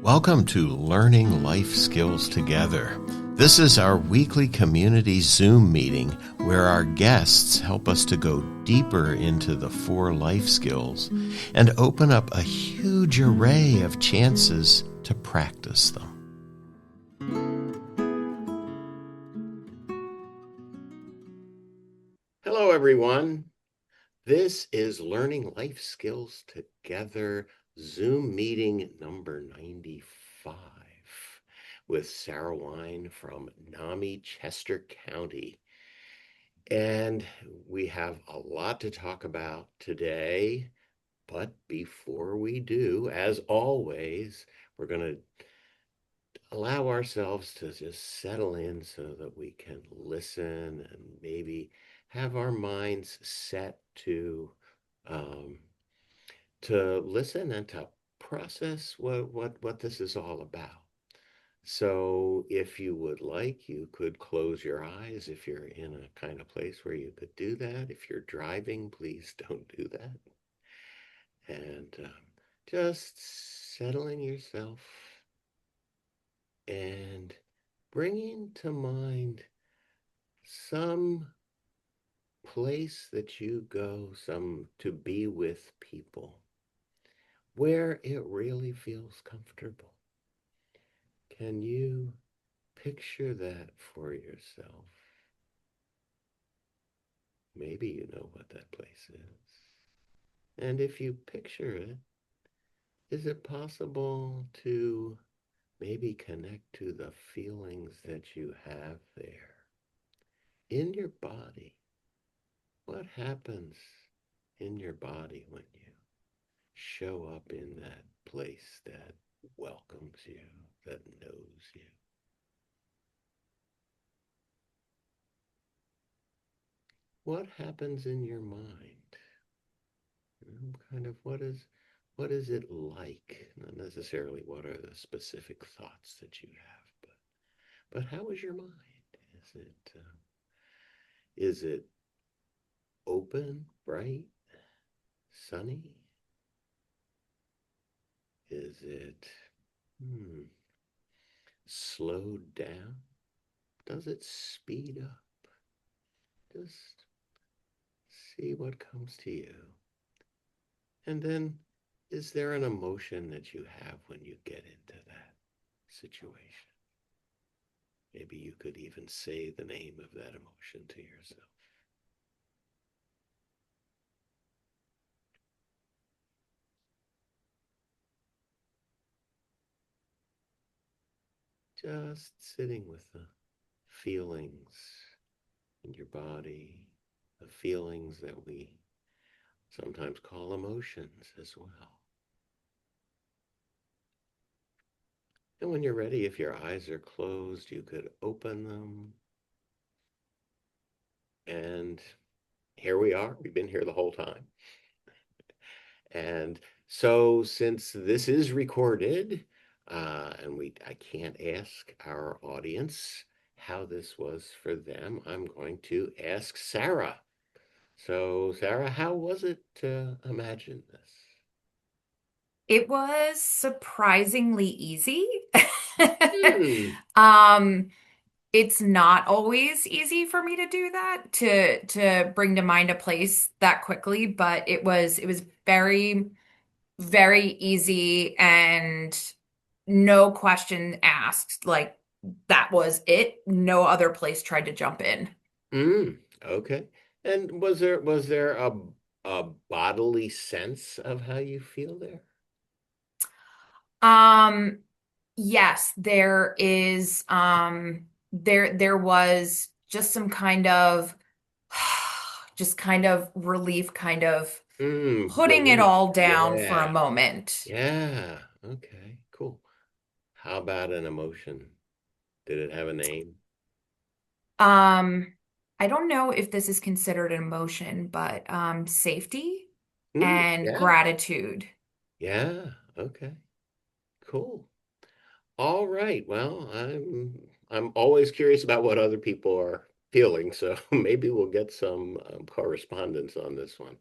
Welcome to Learning Life Skills Together. This is our weekly community Zoom meeting where our guests help us to go deeper into the 4 life skills and open up a huge array of chances to practice them. Hello, everyone. This is Learning Life Skills Together Zoom meeting number 95 with Sara Wein from NAMI, Chester County. And we have a lot to talk about today. But before we do, as always, we're going to allow ourselves to just settle in so that we can listen and maybe have our minds set to listen and to process what this is all about. So if you would like, you could close your eyes if you're in a kind of place where you could do that. If you're driving, please don't do that. And just settling yourself and bringing to mind some place that you go, some to be with people where it really feels comfortable. Can you picture that for yourself? Maybe you know what that place is. And if you picture it, is it possible to maybe connect to the feelings that you have there in your body? What happens in your body when you show up in that place that welcomes you, that knows you? What happens in your mind? Kind of what is it like? Not necessarily what are the specific thoughts that you have, but how is your mind? Is it open, bright, sunny? Is it slowed down? Does it speed up? Just see what comes to you. And then, is there an emotion that you have when you get into that situation? Maybe you could even say the name of that emotion to yourself. Just sitting with the feelings in your body, the feelings that we sometimes call emotions as well. And when you're ready, if your eyes are closed, you could open them. And here we are. We've been here the whole time. And so since this is recorded, and I can't ask our audience how this was for them, I'm going to ask Sara. So Sara, how was it to imagine this? It was surprisingly easy. Hmm. Um, it's not always easy for me to do that, to bring to mind a place that quickly, but it was very, very easy and no question asked. Like that was it. No other place tried to jump in. Okay. And was there a bodily sense of how you feel there? Um, yes, there is there was just some kind of just kind of relief, kind of putting it Relief. all down for a Yeah. moment. Yeah. Okay, cool. How about an emotion? Did it have a name? Um, I don't know if this is considered an emotion, but safety and Yeah. gratitude. Yeah. Okay. Cool. All right. Well, I'm always curious about what other people are feeling, so maybe we'll get some correspondence on this one.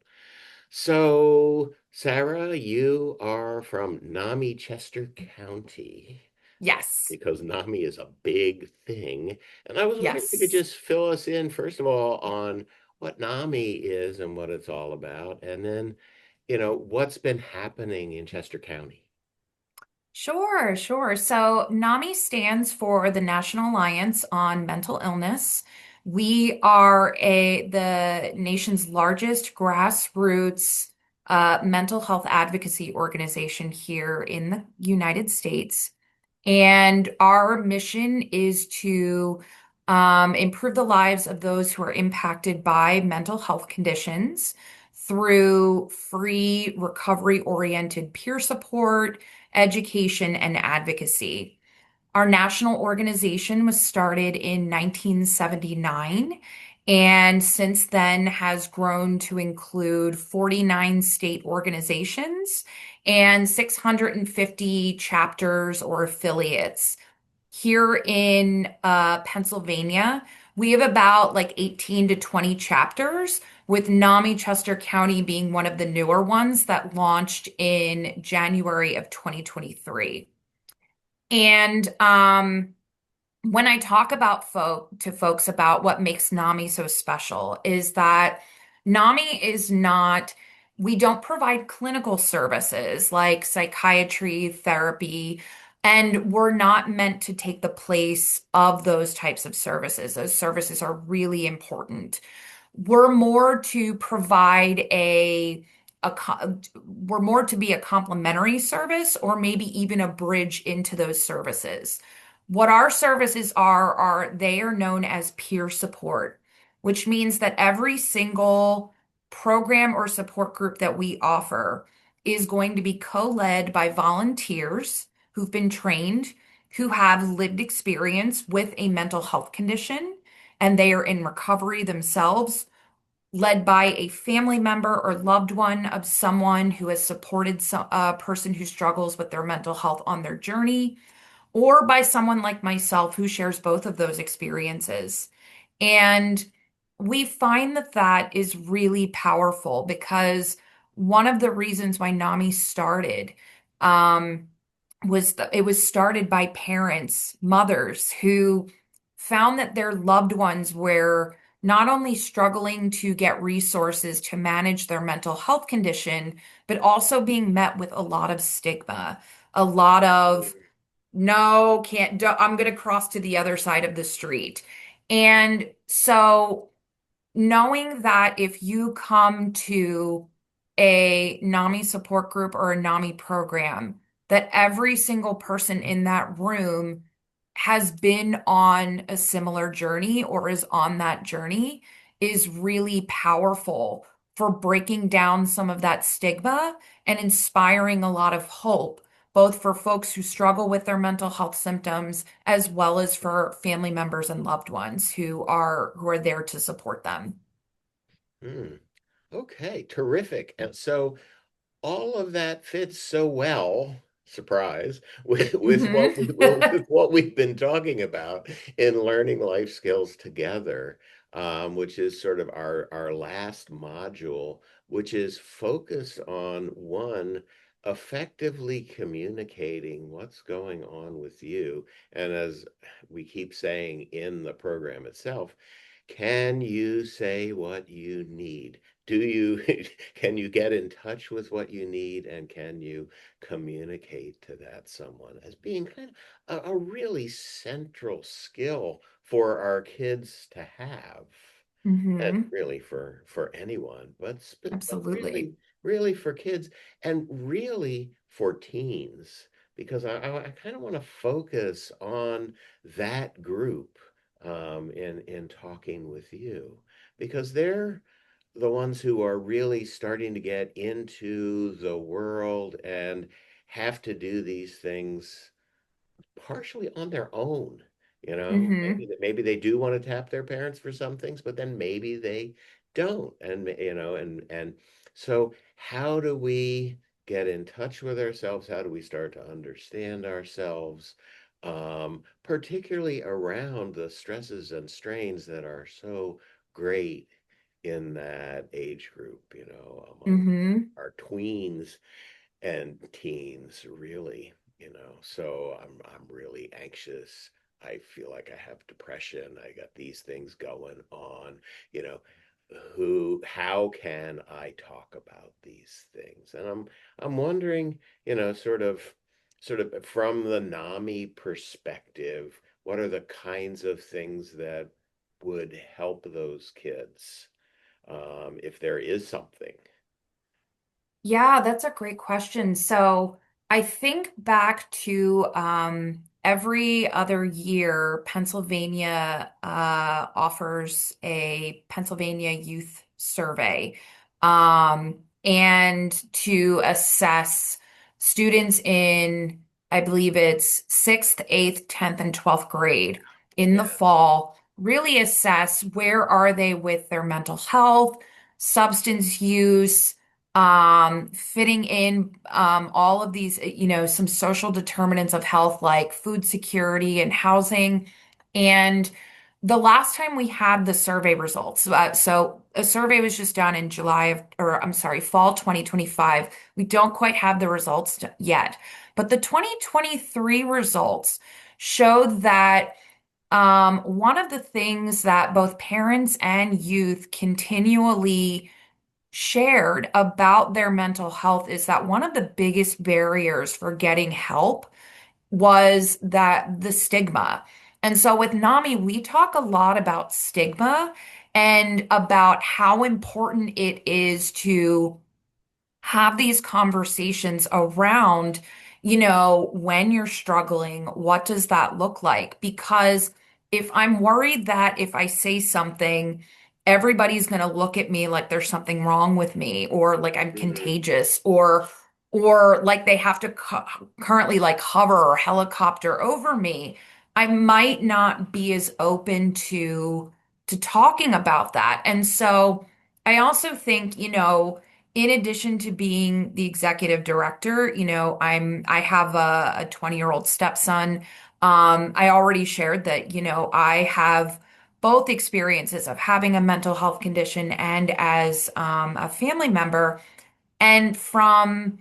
So, Sarah, you are from NAMI Chester County Yes. because NAMI is a big thing. And I was wondering if you could Yes. just fill us in, first of all, on what NAMI is and what it's all about, and then, what's been happening in Chester County. Sure, sure. So NAMI stands for the National Alliance on Mental Illness. We are the nation's largest grassroots mental health advocacy organization here in the United States. And our mission is to improve the lives of those who are impacted by mental health conditions through free recovery-oriented peer support, education, and advocacy. Our national organization was started in 1979 and since then has grown to include 49 state organizations and 650 chapters or affiliates. Here in Pennsylvania, we have about like 18 to 20 chapters, with NAMI Chester County being one of the newer ones that launched in January of 2023. And when I talk about folks about what makes NAMI so special is that NAMI is not, we don't provide clinical services like psychiatry, therapy, and we're not meant to take the place of those types of services. Those services are really important. We're more to provide we're more to be a complementary service or maybe even a bridge into those services. What our services are they are known as peer support, which means that every single program or support group that we offer is going to be co-led by volunteers who've been trained, who have lived experience with a mental health condition, and they are in recovery themselves, led by a family member or loved one of someone who has supported a person who struggles with their mental health on their journey, or by someone like myself who shares both of those experiences. And we find that that is really powerful because one of the reasons why NAMI started um, it was started by parents, mothers who found that their loved ones were not only struggling to get resources to manage their mental health condition, but also being met with a lot of stigma, a lot of no, can't, I'm going to cross to the other side of the street. And so knowing that if you come to a NAMI support group or a NAMI program, that every single person in that room has been on a similar journey or is on that journey is really powerful for breaking down some of that stigma and inspiring a lot of hope, both for folks who struggle with their mental health symptoms as well as for family members and loved ones who are there to support them. Hmm. Okay, terrific. And so all of that fits so well, surprise, with Hmm. with what we've been talking about in learning life skills together, which is sort of our last module, which is focused on one, effectively communicating what's going on with you. And as we keep saying in the program itself, can you say what you need? Do you can you get in touch with what you need, and can you communicate to that someone as being kind of a really central skill for our kids to have, and Hmm. really for anyone, but Absolutely. really for kids, and really for teens, because I kind of want to focus on that group in talking with you, because they're the ones who are really starting to get into the world and have to do these things partially on their own. Hmm. Maybe they do want to tap their parents for some things, but then maybe they don't. And and so how do we get in touch with ourselves? How do we start to understand ourselves? Particularly around the stresses and strains that are so great in that age group, among Mm-hmm. our tweens and teens, really, so I'm really anxious. I feel like I have depression. I got these things going on, you know how can I talk about these things? And I'm wondering, sort of from the NAMI perspective, what are the kinds of things that would help those kids, if there is something? Yeah, that's a great question. So I think back to every other year, Pennsylvania offers a Pennsylvania Youth Survey, and to assess students in, I believe it's sixth, eighth, 10th, and 12th grade in the Yeah. fall, really assess where are they with their mental health, substance use, fitting in all of these, some social determinants of health like food security and housing. And the last time we had the survey results, so a survey was just done in or I'm sorry, fall 2025. We don't quite have the results yet, but the 2023 results showed that one of the things that both parents and youth continually shared about their mental health is that one of the biggest barriers for getting help was that the stigma. And so with NAMI, we talk a lot about stigma and about how important it is to have these conversations around, when you're struggling, what does that look like? Because if I'm worried that if I say something, everybody's going to look at me like there's something wrong with me, or like I'm Hmm. contagious, or like they have to currently like hover or helicopter over me, I might not be as open to talking about that. And so I also think, in addition to being the executive director, I have a 20-year-old stepson. I already shared that, I have both experiences of having a mental health condition and as a family member. And from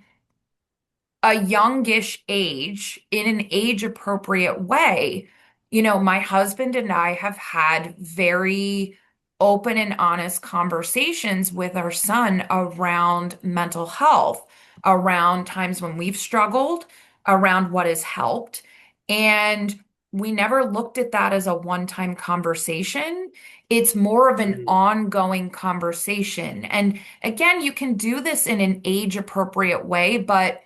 a youngish age, in an age appropriate way, my husband and I have had very open and honest conversations with our son around mental health, around times when we've struggled, around what has helped. And we never looked at that as a one-time conversation. It's more of an Mm. ongoing conversation. And again, you can do this in an age appropriate way, but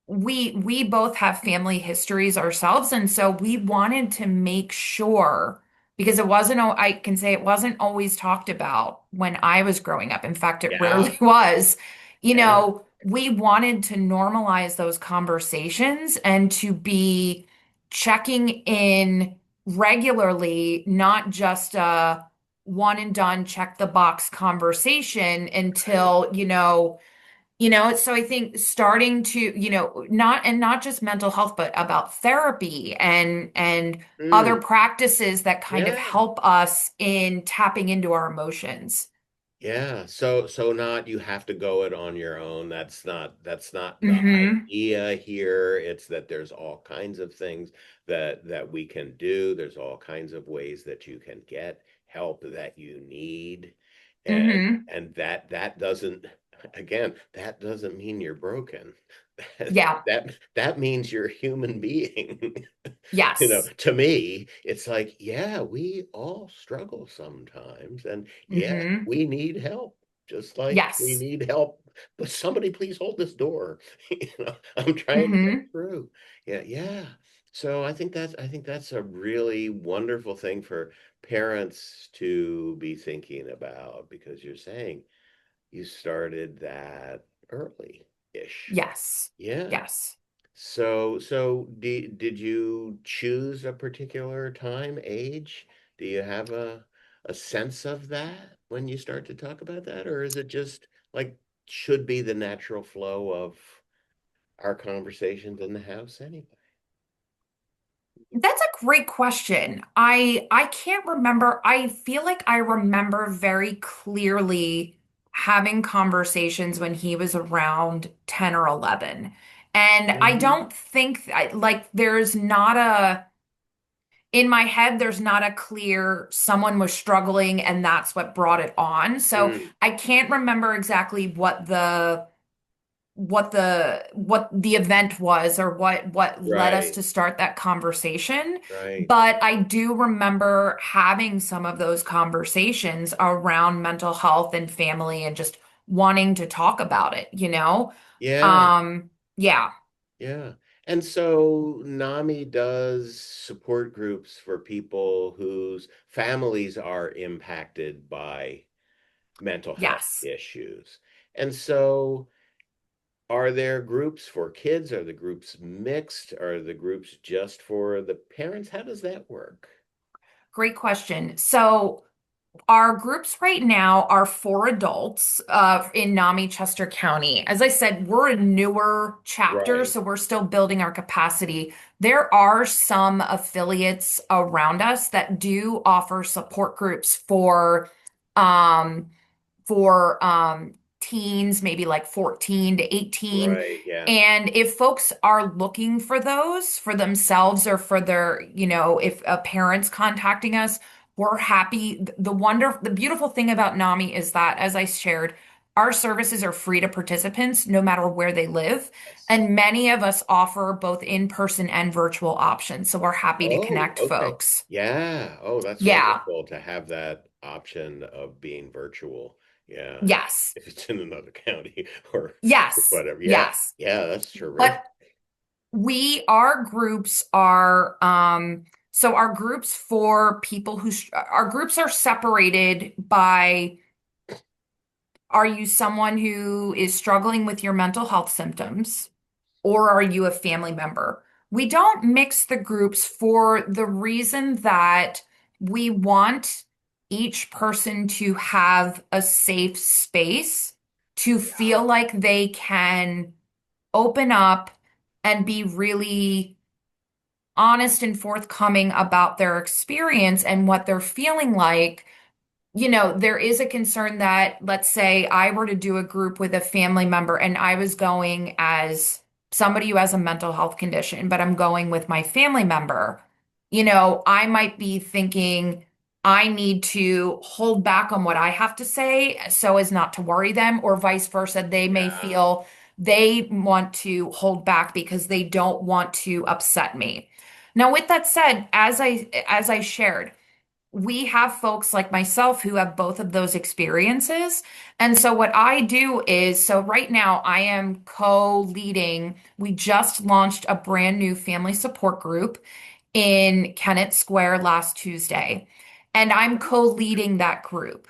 we both have family histories ourselves, and so we wanted to make sure, because I can say it wasn't always talked about when I was growing up. In fact, it Yeah. rarely was. Yeah. We wanted to normalize those conversations and to be checking in regularly, not just a one and done check the box conversation Right. until, so I think starting to, not just mental health, but about therapy and other Mm. practices that kind of Yeah. help us in tapping into our emotions. Yeah, so not you have to go it on your own. That's not the Mm-hmm. idea here. It's that there's all kinds of things that we can do. There's all kinds of ways that you can get help that you need. And Mm-hmm. that doesn't, again, that doesn't mean you're broken. That Yeah. that means you're a human being. Yes. To me, it's like, yeah, we all struggle sometimes, and yeah, Mm-hmm. we need help, just like we Yes. need help. But somebody please hold this door. I'm trying to get Mm-hmm. through. Yeah, yeah. So I think that's a really wonderful thing for parents to be thinking about, because you're saying you started that early-ish. Yes. Yeah. Yes. So did you choose a particular time, age? Do you have a sense of that when you start to talk about that, or is it just like should be the natural flow of our conversations in the house anyway? That's a great question. I can't remember. I feel like I remember very clearly having conversations when he was around 10 or 11. And I Mhm. don't think like there's not a in my head there's not a clear someone was struggling and that's what brought it on. So Mm, I can't remember exactly what the event was or what led us right, to start that conversation. right. But I do remember having some of those conversations around mental health and family and just wanting to talk about it, you know? Yeah, Yeah. yeah. And so NAMI does support groups for people whose families are impacted by mental health Yes. issues. And so are there groups for kids? Are the groups mixed? Are the groups just for the parents? How does that work? Great question. So our groups right now are for adults in NAMI Chester County. As I said, we're a newer chapter, Right, so we're still building our capacity. There are some affiliates around us that do offer support groups um, for teens, maybe like 14 to 18. right, yeah. And if folks are looking for those for themselves or for their, if a parent's contacting us, we're happy. The beautiful thing about NAMI is that, as I shared, our services are free to participants no matter where they live. Yes. And many of us offer both in-person and virtual options. So we're happy to Oh, connect okay. folks. Yeah. Oh, that's Yeah. wonderful to have that option of being virtual. Yeah. Yes. If it's in another county or Yes. whatever. Yeah. Yes. Yeah, that's But terrific. our groups are so our groups for people our groups are separated by, are you someone who is struggling with your mental health symptoms, or are you a family member? We don't mix the groups for the reason that we want each person to have a safe space to Yeah. feel like they can open up and be really honest and forthcoming about their experience and what they're feeling like. There is a concern that, let's say, I were to do a group with a family member and I was going as somebody who has a mental health condition, but I'm going with my family member. I might be thinking I need to hold back on what I have to say so as not to worry them, or vice versa. They may Yeah. feel they want to hold back because they don't want to upset me. Now, with that said, as I shared, we have folks like myself who have both of those experiences. And so what I do is, so right now I am co-leading, we just launched a brand new family support group in Kennett Square last Tuesday. And I'm co-leading that group.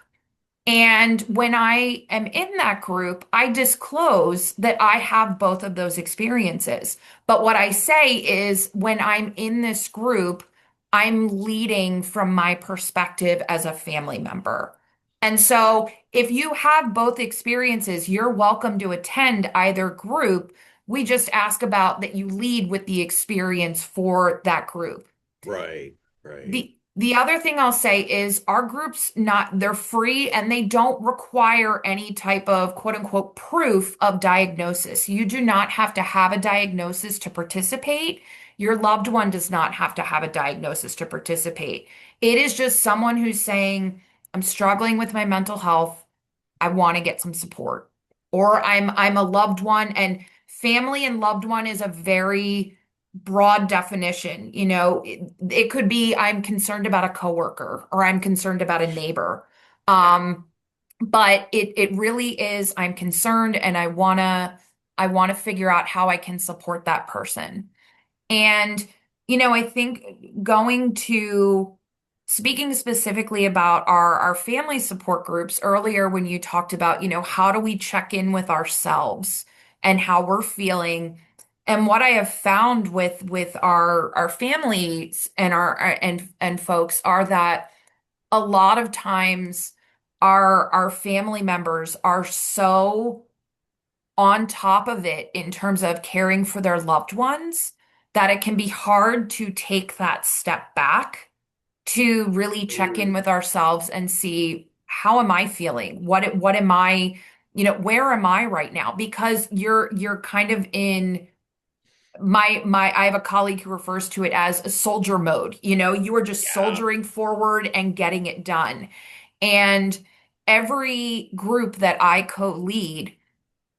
And when I am in that group, I disclose that I have both of those experiences. But what I say is, when I'm in this group, I'm leading from my perspective as a family member. And so if you have both experiences, you're welcome to attend either group. We just ask about that you lead with the experience for that group. Right. Right. The other thing I'll say is our groups they're free and they don't require any type of quote unquote proof of diagnosis. You do not have to have a diagnosis to participate. Your loved one does not have to have a diagnosis to participate. It is just someone who's saying, I'm struggling with my mental health. I want to get some support. Or I'm a loved one, and family and loved one is a very broad definition. It could be I'm concerned about a coworker or I'm concerned about a neighbor. Yeah. Um, but it really is I'm concerned and I wanna figure out how I can support that person. And, I think speaking specifically about our family support groups earlier, when you talked about, how do we check in with ourselves and how we're feeling. And what I have found with our families and and folks are that a lot of times our family members are so on top of it in terms of caring for their loved ones that it can be hard to take that step back to really check in Mm, with ourselves and see how am I feeling? What am I, where am I right now? Because you're kind of in my I have a colleague who refers to it as a soldier mode. You are just yeah. soldiering forward and getting it done. And every group that I co-lead,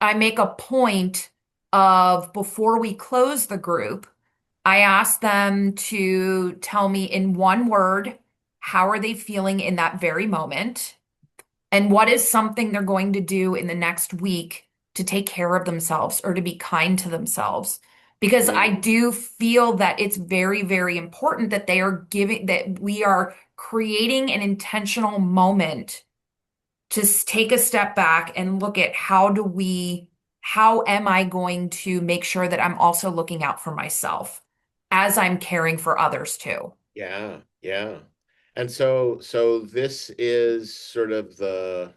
I make a point of before we close the group, I ask them to tell me in one word, how are they feeling in that very moment? And what is something they're going to do in the next week to take care of themselves or to be kind to themselves? Because I Mm, do feel that it's very, very important that that we are creating an intentional moment to take a step back and look at how am I going to make sure that I'm also looking out for myself as I'm caring for others too. yeah, yeah. And so this is sort of the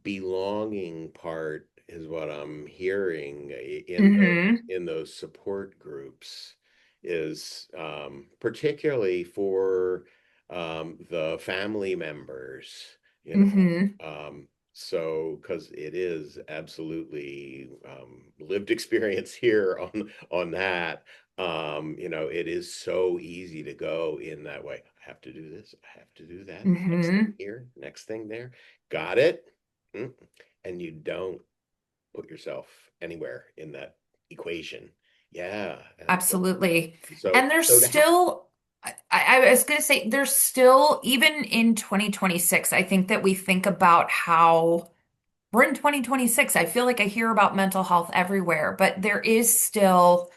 belonging part is what I'm hearing Hmm. in those support groups is particularly for the family members, you Hmm. know. So because it is absolutely lived experience here on that. It is so easy to go in that way. I have to do this, I have to do that. Next thing Hmm. here, next thing there. Got it? Mm. And you don't put yourself anywhere in that equation. Yeah. And so, Absolutely. so, And there's so to have, still, I was going to say, there's still, even in 2026, I think that we think about how we're in 2026. I feel like I hear about mental health everywhere, but there is still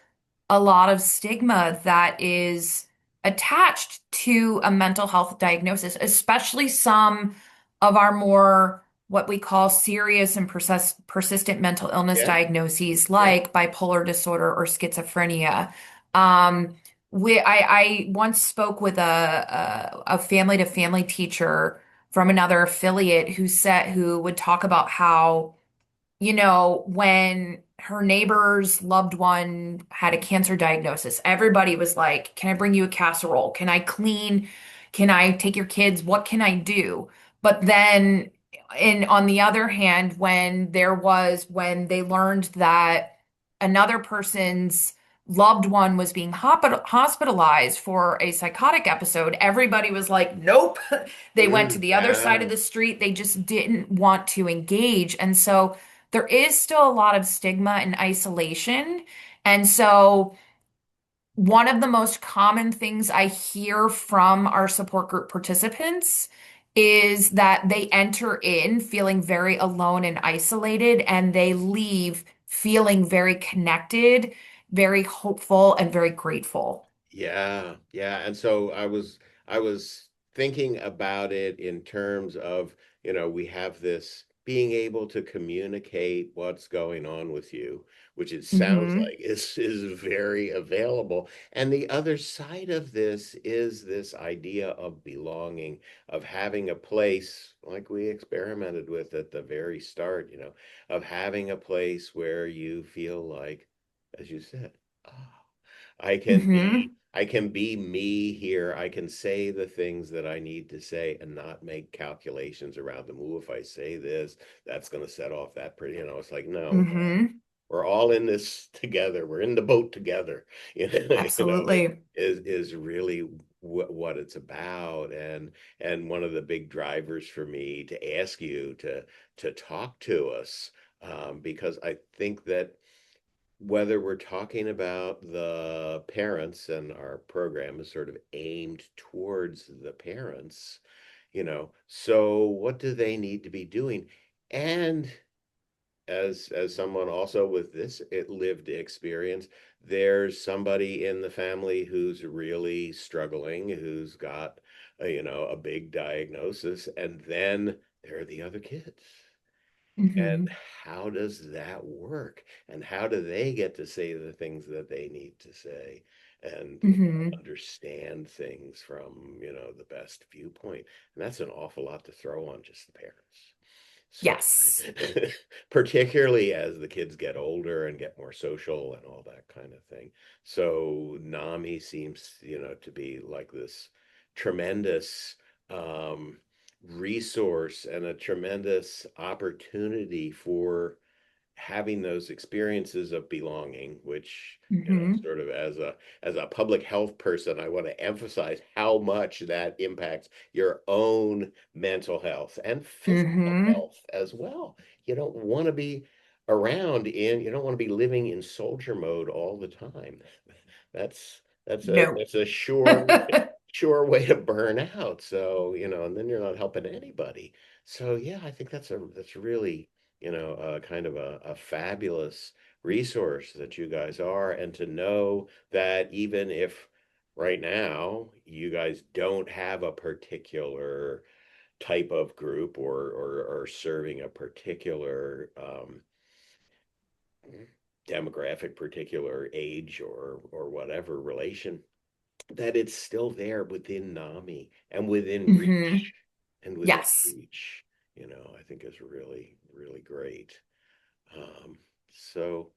a lot of stigma that is attached to a mental health diagnosis, especially some of our more what we call serious and persistent mental illness yeah, diagnoses yeah, like bipolar disorder or schizophrenia. Um, I once spoke with a family to family teacher from another affiliate who would talk about how when her neighbor's loved one had a cancer diagnosis, everybody was like, can I bring you a casserole? Can I clean? Can I take your kids? What can I do? But then, on the other hand, when they learned that another person's loved one was being hospitalized for a psychotic episode, everybody was like, nope. They went to the other side yeah, of the street. They just didn't want to engage. And so, there is still a lot of stigma and isolation. And so, one of the most common things I hear from our support group participants is that they enter in feeling very alone and isolated, and they leave feeling very connected, very hopeful, and very grateful. yeah, yeah. And so I was thinking about it in terms of, we have this being able to communicate what's going on with you, which it sounds Hmm. like is very available. And the other side of this is this idea of belonging, of having a place like we experimented with at the very start, of having a place where you feel like, as you said, ah, Hmm. I can be me here. I can say the things that I need to say and not make calculations around them. Ooh, if I say this, that's going to set off that pretty, it's like, no, Hmm. we're all in this together. We're in the boat together. Absolutely. Is really what it's about. And one of the big drivers for me to ask you to talk to us, because I think that whether we're talking about the parents, and our program is sort of aimed towards the parents, so what do they need to be doing? And as someone also with this lived experience, there's somebody in the family who's really struggling, who's got a big diagnosis, and then there are the other kids. And Hmm. how does that work? And how do they get to say the things that they need to say, and Hmm. understand things from the best viewpoint? And that's an awful lot to throw on just the parents. So, Yes. particularly as the kids get older and get more social and all that kind of thing. So, NAMI seems, to be like this tremendous um, resource and a tremendous opportunity for having those experiences of belonging, which, Hmm. sort of as a public health person, I want to emphasize how much that impacts your own mental health and physical Hmm. health as well. You don't want to be around in you don't want to be living in soldier mode all the time. No. That's a sure way to burn out. So, and then you're not helping anybody. So yeah, I think that's really, kind of a fabulous resource that you guys are. And to know that even if right now you guys don't have a particular type of group or serving a particular demographic, particular age or whatever relation, that it's still there within NAMI and within Hmm. reach and within Yes. reach, I think is really, really great. Um, so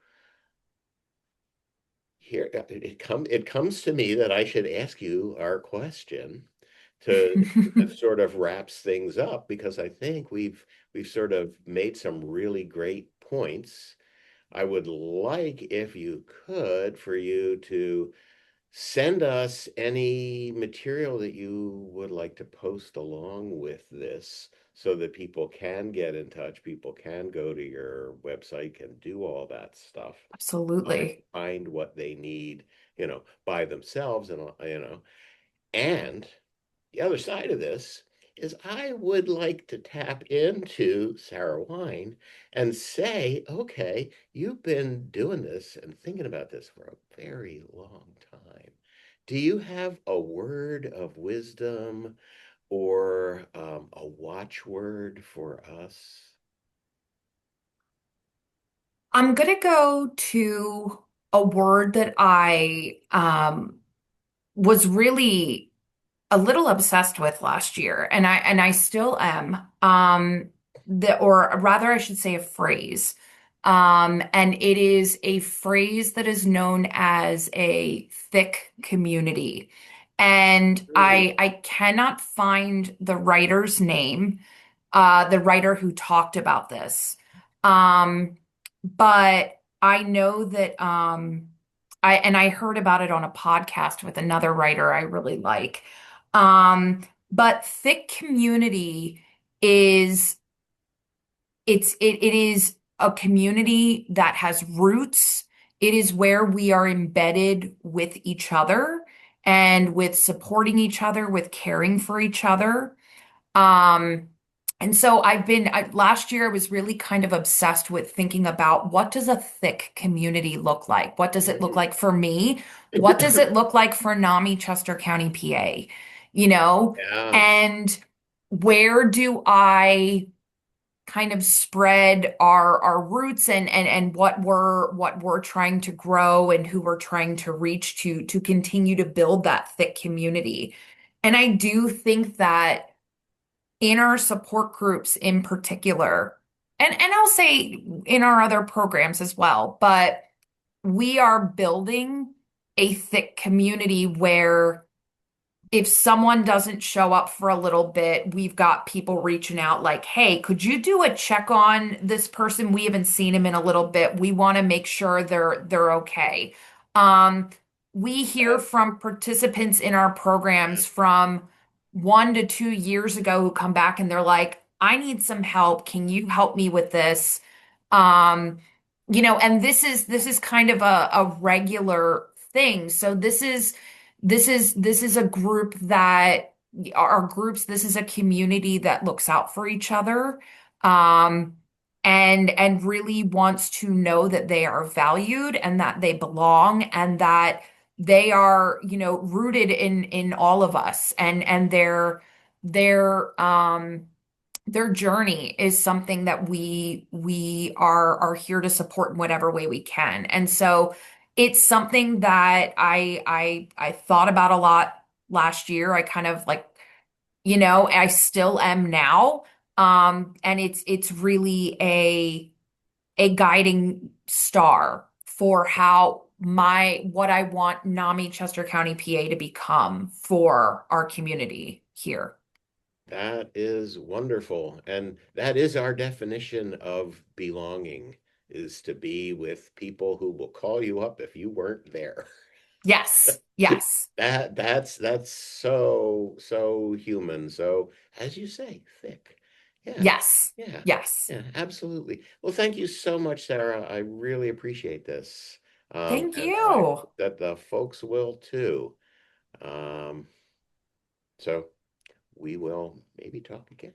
here it comes to me that I should ask you our question to that sort of wraps things up, because I think we've sort of made some really great points. I would like, if you could, for you to send us any material that you would like to post along with this so that people can get in touch, people can go to your website, can do all that stuff, Absolutely. find what they need, by themselves, and and the other side of this is I would like to tap into Sara Wein and say, okay, you've been doing this and thinking about this for a very long time. Do you have a word of wisdom or a watchword for us? I'm gonna go to a word that I was really a little obsessed with last year, and I still am. Or rather, I should say a phrase. And it is a phrase that is known as a thick community. And Mm. I cannot find the writer's name, the writer who talked about this. Um, but I know that I heard about it on a podcast with another writer I really like. But thick community is it is a community that has roots. It is where we are embedded with each other and with supporting each other, with caring for each other. Um, and so last year I was really kind of obsessed with thinking about what does a thick community look like? What does it look Mm. like for me? What does it look like for NAMI Chester County, PA? You know? Yeah. And where do I kind of spread our roots and what we're trying to grow and who we're trying to reach to continue to build that thick community. And I do think that in our support groups in particular, and I'll say in our other programs as well, but we are building a thick community where if someone doesn't show up for a little bit, we've got people reaching out like, "Hey, could you do a check on this person? We haven't seen him in a little bit. We want to make sure they're okay." Um, we hear That, from participants in our yeah. programs from 1 to 2 years ago who come back and they're like, "I need some help. Can you help me with this?" Um, and this is kind of a regular thing. So this is a group that our groups, this is a community that looks out for each other, um, and really wants to know that they are valued and that they belong and that they are, rooted in all of us and their journey is something that we are here to support in whatever way we can. And so it's something that I thought about a lot last year. I kind of like, I still am now. And it's really a guiding star for how what I want NAMI Chester County, PA to become for our community here. That is wonderful. And that is our definition of belonging, is to be with people who will call you up if you weren't there. Yes, yes, That's so human. So as you say, thick. Yeah. yes, Yeah. yes. Yeah, absolutely. Well, thank you so much, Sarah. I really appreciate this. Thank And I you. hope that the folks will too. Um, so we will maybe talk again.